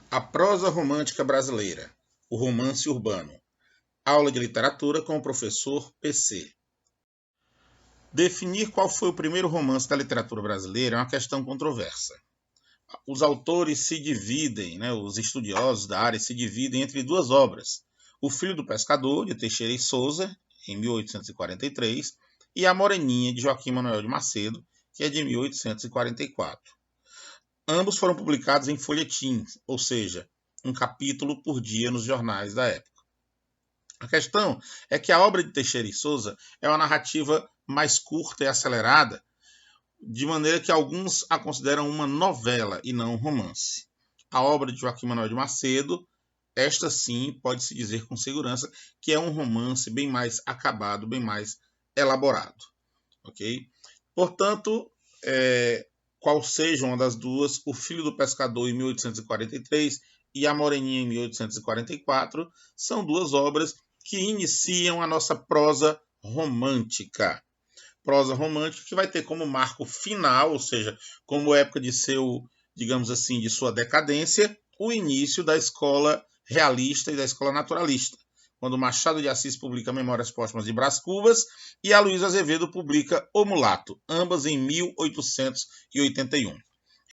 A prosa romântica brasileira, o romance urbano. Aula de literatura com o professor PC. Definir qual foi o primeiro romance da literatura brasileira é uma questão controversa. Os autores se dividem, os estudiosos da área se dividem entre duas obras. O Filho do Pescador, de Teixeira e Souza, em 1843, e A Moreninha, de Joaquim Manuel de Macedo, que é de 1844. Ambos foram publicados em folhetins, ou seja, um capítulo por dia nos jornais da época. A questão é que a obra de Teixeira e Souza é uma narrativa mais curta e acelerada, de maneira que alguns a consideram uma novela e não um romance. A obra de Joaquim Manuel de Macedo, esta sim pode-se dizer com segurança que é um romance bem mais acabado, bem mais elaborado. Ok? Portanto, qual seja uma das duas, O Filho do Pescador, em 1843, e A Moreninha, em 1844, são duas obras que iniciam a nossa prosa romântica. Prosa romântica que vai ter como marco final, ou seja, como época de seu, digamos assim, de sua decadência, o início da escola realista e da escola naturalista, quando Machado de Assis publica Memórias Póstumas de Brás Cubas e a Luísa Azevedo publica O Mulato, ambas em 1881.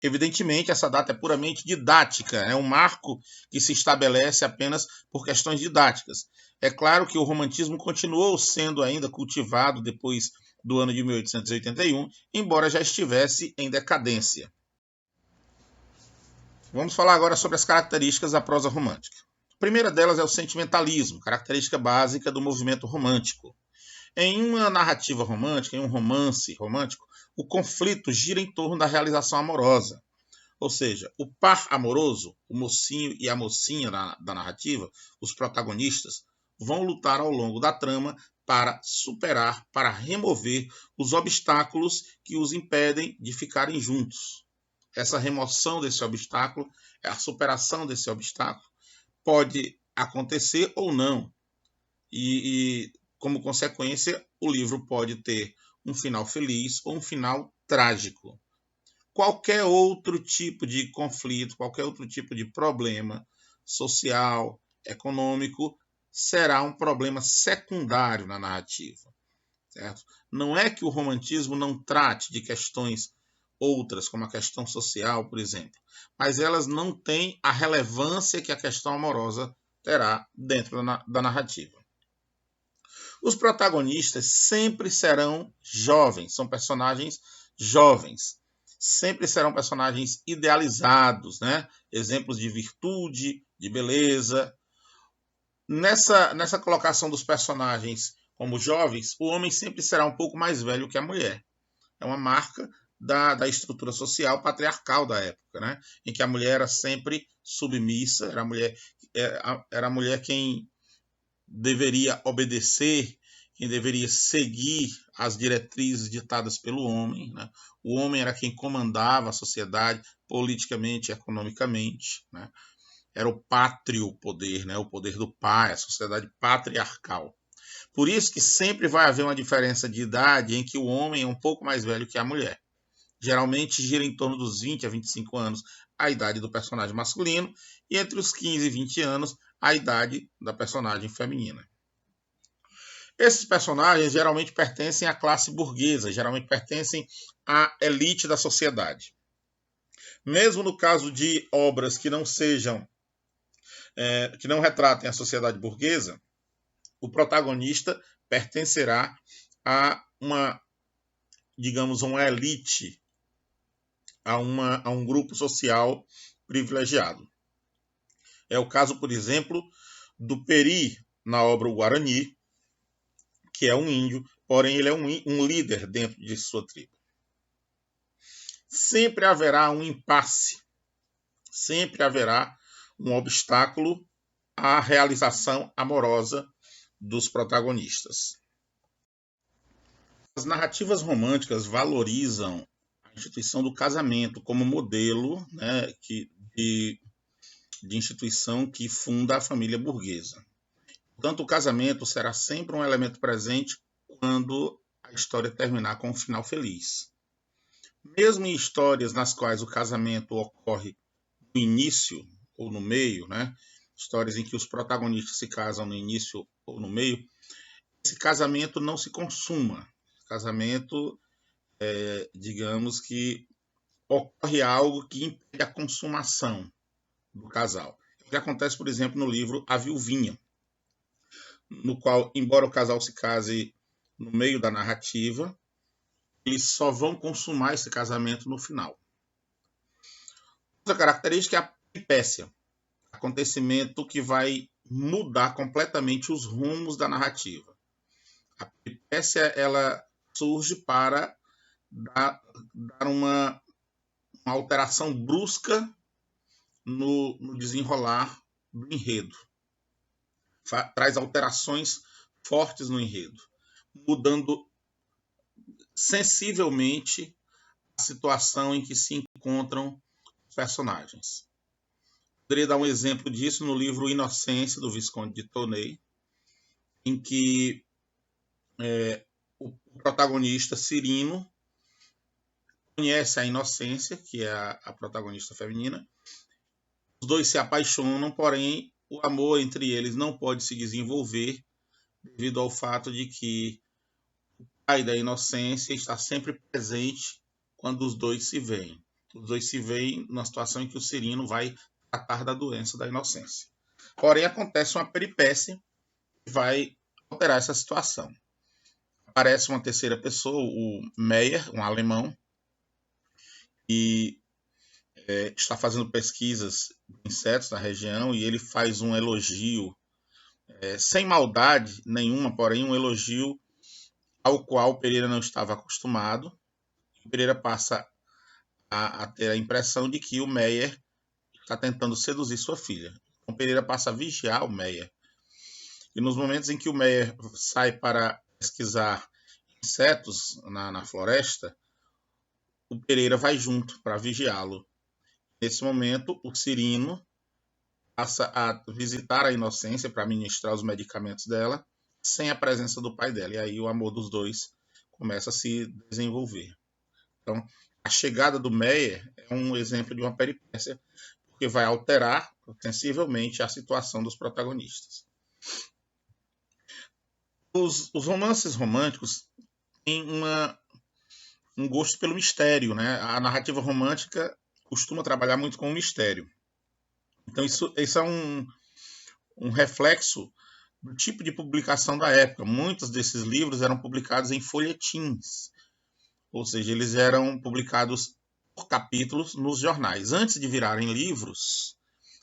Evidentemente, essa data é puramente didática, é um marco que se estabelece apenas por questões didáticas. É claro que o romantismo continuou sendo ainda cultivado depois do ano de 1881, embora já estivesse em decadência. Vamos falar agora sobre as características da prosa romântica. A primeira delas é o sentimentalismo, característica básica do movimento romântico. Em uma narrativa romântica, em um romance romântico, o conflito gira em torno da realização amorosa. Ou seja, o par amoroso, o mocinho e a mocinha da narrativa, os protagonistas, vão lutar ao longo da trama para superar, para remover os obstáculos que os impedem de ficarem juntos. Essa remoção desse obstáculo, a superação desse obstáculo, pode acontecer ou não. E como consequência, o livro pode ter um final feliz ou um final trágico. Qualquer outro tipo de conflito, qualquer outro tipo de problema social, econômico, será um problema secundário na narrativa. Certo? Não é que o romantismo não trate de questões outras, como a questão social, por exemplo, mas elas não têm a relevância que a questão amorosa terá dentro da narrativa. Os protagonistas sempre serão jovens, são personagens jovens. Sempre serão personagens idealizados, né? Exemplos de virtude, de beleza. Nessa colocação dos personagens como jovens, o homem sempre será um pouco mais velho que a mulher. É uma marca da estrutura social patriarcal da época, né? Em que a mulher era sempre submissa, era a mulher quem deveria obedecer, quem deveria seguir as diretrizes ditadas pelo homem. Né? O homem era quem comandava a sociedade politicamente e economicamente. Né? Era o pátrio poder, né? O poder do pai, a sociedade patriarcal. Por isso que sempre vai haver uma diferença de idade em que o homem é um pouco mais velho que a mulher. Geralmente gira em torno dos 20 a 25 anos a idade do personagem masculino e entre os 15 e 20 anos a idade da personagem feminina. Esses personagens geralmente pertencem à classe burguesa, geralmente pertencem à elite da sociedade. Mesmo no caso de obras que não sejam, que não retratem a sociedade burguesa, o protagonista pertencerá a uma, digamos, uma elite, a um grupo social privilegiado. É o caso, por exemplo, do Peri na obra O Guarani, que é um índio, porém ele é um líder dentro de sua tribo. Sempre haverá um impasse, sempre haverá um obstáculo à realização amorosa dos protagonistas. As narrativas românticas valorizam a instituição do casamento como modelo, né, de instituição que funda a família burguesa. Portanto, o casamento será sempre um elemento presente quando a história terminar com um final feliz. Mesmo em histórias nas quais o casamento ocorre no início, ou no meio, né? Histórias em que os protagonistas se casam no início ou no meio, esse casamento não se consuma. Casamento, digamos que ocorre algo que impede a consumação do casal. O que acontece, por exemplo, no livro A Viuvinha, no qual, embora o casal se case no meio da narrativa, eles só vão consumar esse casamento no final. Outra característica é a peripécia, acontecimento que vai mudar completamente os rumos da narrativa. A peripécia, ela surge para dar uma alteração brusca no desenrolar do enredo. Traz alterações fortes no enredo, mudando sensivelmente a situação em que se encontram os personagens. Poderia dar um exemplo disso no livro Inocência, do Visconde de Tournai, em que o protagonista Cirino conhece a Inocência, que é a protagonista feminina. Os dois se apaixonam, porém o amor entre eles não pode se desenvolver devido ao fato de que o pai da Inocência está sempre presente quando os dois se veem. Os dois se veem numa situação em que o Cirino vai tratar da doença da Inocência. Porém, acontece uma peripécia que vai alterar essa situação. Aparece uma terceira pessoa, o Meyer, um alemão, e está fazendo pesquisas de insetos na região, e ele faz um elogio, sem maldade nenhuma, porém um elogio ao qual Pereira não estava acostumado. Pereira passa a ter a impressão de que o Meyer está tentando seduzir sua filha. Então Pereira passa a vigiar o Meyer. E nos momentos em que o Meyer sai para pesquisar insetos na floresta, o Pereira vai junto para vigiá-lo. Nesse momento, o Cirino passa a visitar a Inocência para ministrar os medicamentos dela, sem a presença do pai dela. E aí o amor dos dois começa a se desenvolver. Então, a chegada do Meyer é um exemplo de uma peripécia, porque vai alterar sensivelmente a situação dos protagonistas. Os romances românticos têm um gosto pelo mistério, né? A narrativa romântica costuma trabalhar muito com o mistério. Então, isso é um reflexo do tipo de publicação da época. Muitos desses livros eram publicados em folhetins, ou seja, eles eram publicados por capítulos nos jornais. Antes de virarem livros,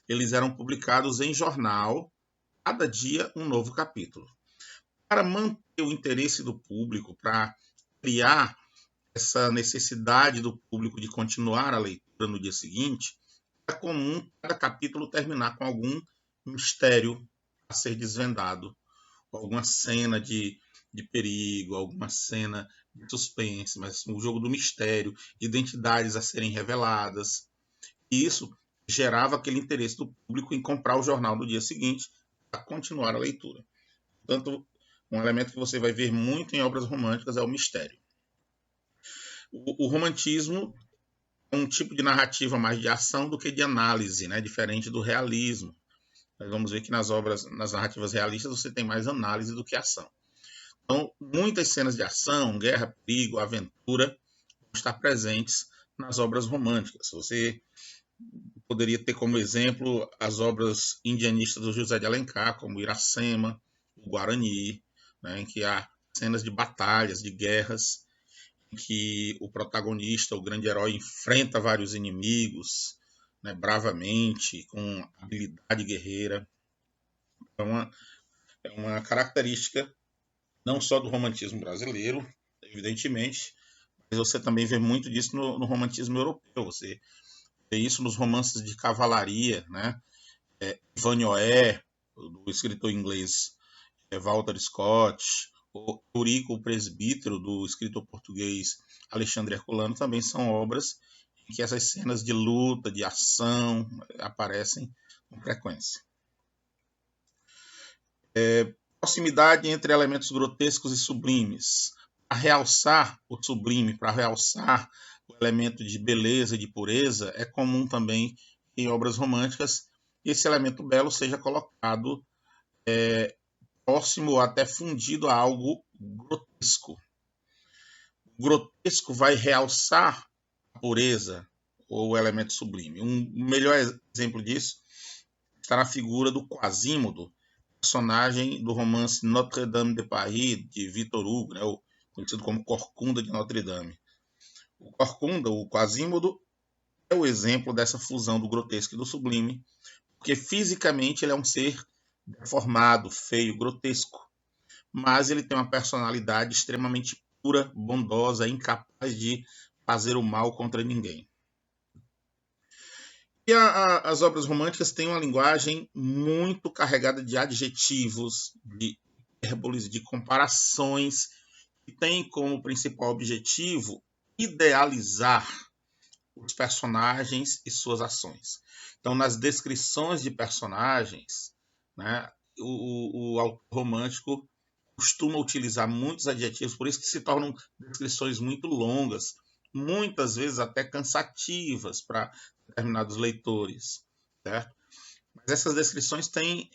eles eram publicados em jornal, cada dia um novo capítulo. Para manter o interesse do público, para criar essa necessidade do público de continuar a leitura no dia seguinte, é comum cada capítulo terminar com algum mistério a ser desvendado, alguma cena de perigo, alguma cena de suspense, mas o jogo do mistério, identidades a serem reveladas. E isso gerava aquele interesse do público em comprar o jornal do dia seguinte para continuar a leitura. Portanto, um elemento que você vai ver muito em obras românticas é o mistério. O romantismo é um tipo de narrativa mais de ação do que de análise, né? Diferente do realismo. Nós vamos ver que nas narrativas realistas, você tem mais análise do que ação. Então, muitas cenas de ação, guerra, perigo, aventura, vão estar presentes nas obras românticas. Você poderia ter como exemplo as obras indianistas do José de Alencar, como Iracema, o Guarani, né, em que há cenas de batalhas, de guerras, em que o protagonista, o grande herói, enfrenta vários inimigos, né, bravamente, com habilidade guerreira. É uma característica não só do romantismo brasileiro, evidentemente, mas você também vê muito disso no romantismo europeu. Você vê isso nos romances de cavalaria, né? Ivanhoé, do escritor inglês Walter Scott, o Eurico o Presbítero, do escritor português Alexandre Herculano, também são obras em que essas cenas de luta, de ação, aparecem com frequência. Proximidade entre elementos grotescos e sublimes. Para realçar o sublime, para realçar o elemento de beleza e de pureza, é comum também em obras românticas esse elemento belo seja colocado próximo ou até fundido a algo grotesco. O grotesco vai realçar a pureza ou o elemento sublime. Um melhor exemplo disso está na figura do Quasímodo, personagem do romance Notre-Dame de Paris, de Victor Hugo, né, conhecido como Corcunda de Notre-Dame. O Corcunda, o Quasímodo, é o exemplo dessa fusão do grotesco e do sublime, porque fisicamente ele é um ser deformado, feio, grotesco, mas ele tem uma personalidade extremamente pura, bondosa, incapaz de fazer o mal contra ninguém. E as obras românticas têm uma linguagem muito carregada de adjetivos, de hipérboles, de comparações, que tem como principal objetivo idealizar os personagens e suas ações. Então, nas descrições de personagens, né, o autor romântico costuma utilizar muitos adjetivos, por isso que se tornam descrições muito longas, muitas vezes até cansativas para determinados leitores, certo? Mas essas descrições têm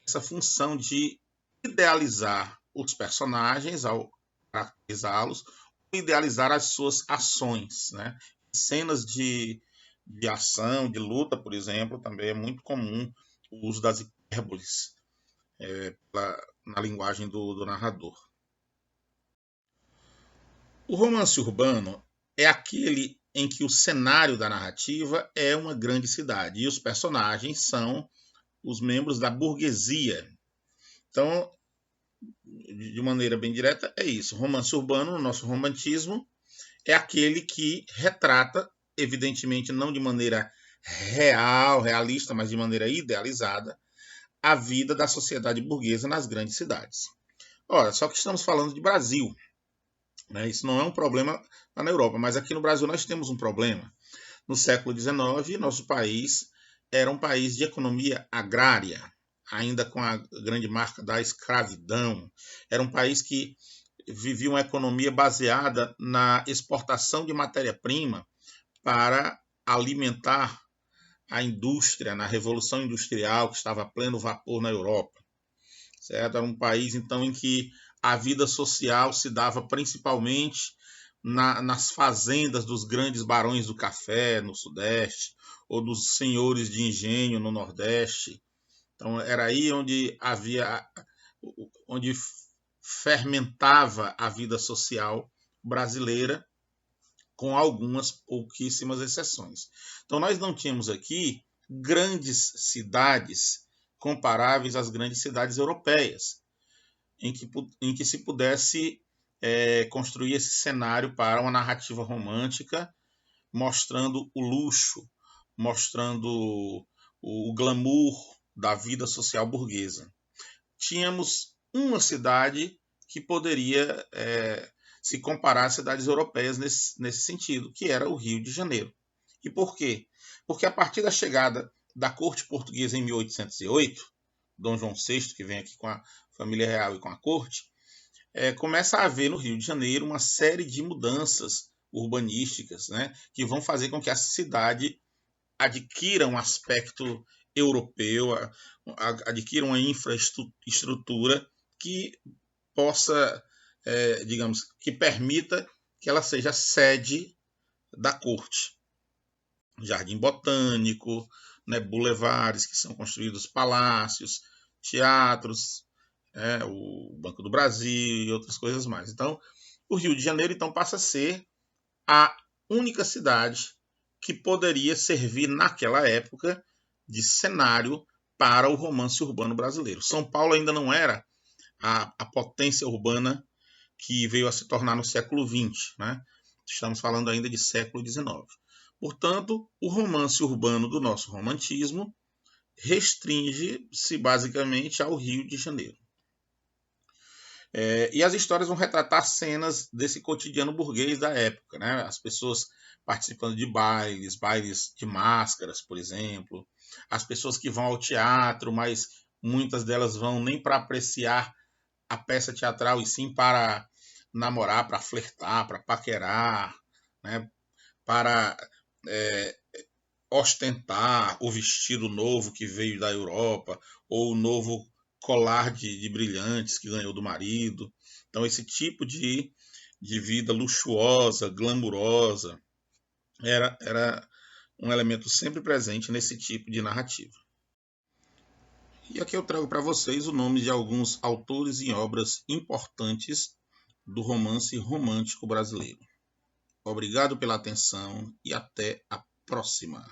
essa função de idealizar os personagens ao caracterizá-los, idealizar as suas ações, né? Cenas de ação, de luta, por exemplo, também é muito comum o uso das hipérboles na linguagem do narrador. O romance urbano é aquele em que o cenário da narrativa é uma grande cidade e os personagens são os membros da burguesia. Então, de maneira bem direta, é isso. O romance urbano, no nosso romantismo, é aquele que retrata, evidentemente não de maneira real, realista, mas de maneira idealizada, a vida da sociedade burguesa nas grandes cidades. Ora, só que estamos falando de Brasil. Né? Isso não é um problema lá na Europa, mas aqui no Brasil nós temos um problema. No século XIX, nosso país era um país de economia agrária, ainda com a grande marca da escravidão. Era um país que vivia uma economia baseada na exportação de matéria-prima para alimentar a indústria, na Revolução Industrial, que estava a pleno vapor na Europa. Certo? Era um país, então, em que a vida social se dava principalmente nas fazendas dos grandes barões do café no Sudeste, ou dos senhores de engenho no Nordeste. Então, era aí onde fermentava a vida social brasileira, com algumas pouquíssimas exceções. Então, nós não tínhamos aqui grandes cidades comparáveis às grandes cidades europeias, em que se pudesse construir esse cenário para uma narrativa romântica, mostrando o luxo, mostrando o glamour da vida social burguesa. Tínhamos uma cidade que poderia se comparar às cidades europeias nesse sentido, que era o Rio de Janeiro. E por quê? Porque a partir da chegada da corte portuguesa em 1808, Dom João VI, que vem aqui com a família real e com a corte, começa a haver no Rio de Janeiro uma série de mudanças urbanísticas, né, que vão fazer com que a cidade adquira um aspecto europeu, adquira uma infraestrutura que possa, digamos, que permita que ela seja sede da corte. Jardim Botânico, né, bulevares que são construídos, palácios, teatros, o Banco do Brasil e outras coisas mais. Então, o Rio de Janeiro então passa a ser a única cidade que poderia servir naquela época de cenário para o romance urbano brasileiro. São Paulo ainda não era a potência urbana que veio a se tornar no século XX, né? Estamos falando ainda de século XIX. Portanto, o romance urbano do nosso romantismo restringe-se basicamente ao Rio de Janeiro. E as histórias vão retratar cenas desse cotidiano burguês da época, né? As pessoas participando de bailes de máscaras, por exemplo, as pessoas que vão ao teatro, mas muitas delas vão nem para apreciar a peça teatral, e sim para namorar, para flertar, para paquerar, né? Para ostentar o vestido novo que veio da Europa, ou o novo colar de brilhantes que ganhou do marido. Então, esse tipo de vida luxuosa, glamurosa, era um elemento sempre presente nesse tipo de narrativa. E aqui eu trago para vocês o nome de alguns autores e obras importantes do romance romântico brasileiro. Obrigado pela atenção e até a próxima.